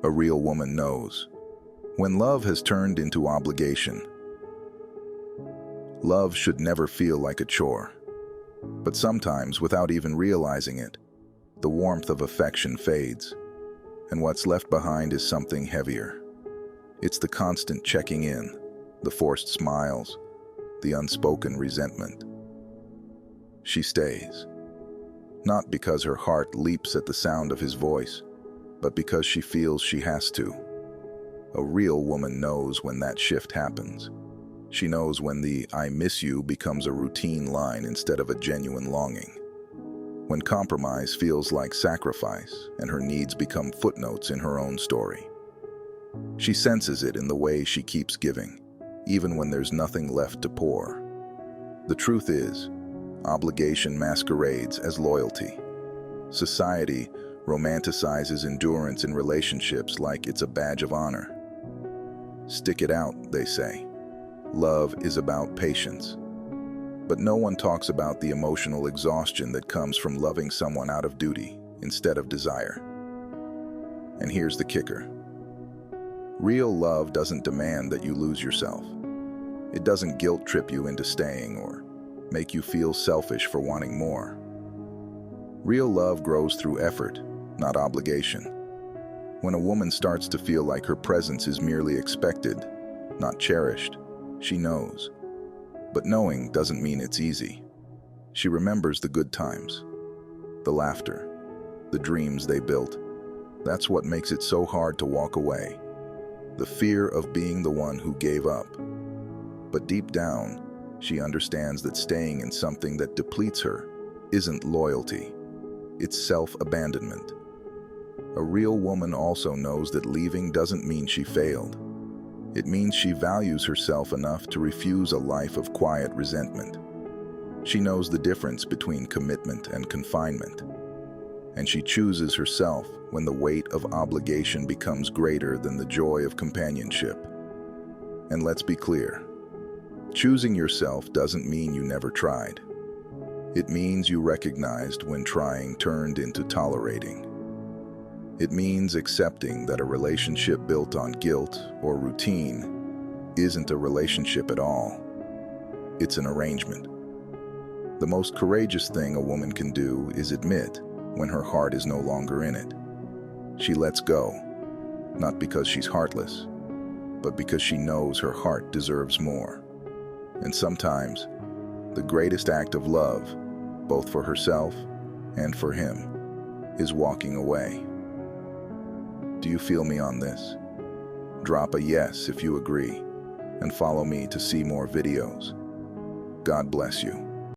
A real woman knows. When love has turned into obligation, love should never feel like a chore. But sometimes, without even realizing it, the warmth of affection fades, and what's left behind is something heavier. It's the constant checking in, the forced smiles, the unspoken resentment. She stays, not because her heart leaps at the sound of his voice, but because she feels she has to. A real woman knows when that shift happens. She knows when the "I miss you" becomes a routine line instead of a genuine longing. When compromise feels like sacrifice and her needs become footnotes in her own story. She senses it in the way she keeps giving, even when there's nothing left to pour. The truth is, obligation masquerades as loyalty. Society romanticizes endurance in relationships like it's a badge of honor. Stick it out, they say. Love is about patience. But no one talks about the emotional exhaustion that comes from loving someone out of duty instead of desire. And here's the kicker. Real love doesn't demand that you lose yourself. It doesn't guilt trip you into staying or make you feel selfish for wanting more. Real love grows through effort, not obligation. When a woman starts to feel like her presence is merely expected, not cherished, she knows. But knowing doesn't mean it's easy. She remembers the good times, the laughter, the dreams they built. That's what makes it so hard to walk away. The fear of being the one who gave up. But deep down, she understands that staying in something that depletes her isn't loyalty. It's self-abandonment. A real woman also knows that leaving doesn't mean she failed. It means she values herself enough to refuse a life of quiet resentment. She knows the difference between commitment and confinement. And she chooses herself when the weight of obligation becomes greater than the joy of companionship. And let's be clear, choosing yourself doesn't mean you never tried. It means you recognized when trying turned into tolerating. It means accepting that a relationship built on guilt or routine isn't a relationship at all. It's an arrangement. The most courageous thing a woman can do is admit when her heart is no longer in it. She lets go, not because she's heartless, but because she knows her heart deserves more. And sometimes, the greatest act of love, both for herself and for him, is walking away. Do you feel me on this? Drop a yes if you agree, and follow me to see more videos. God bless you.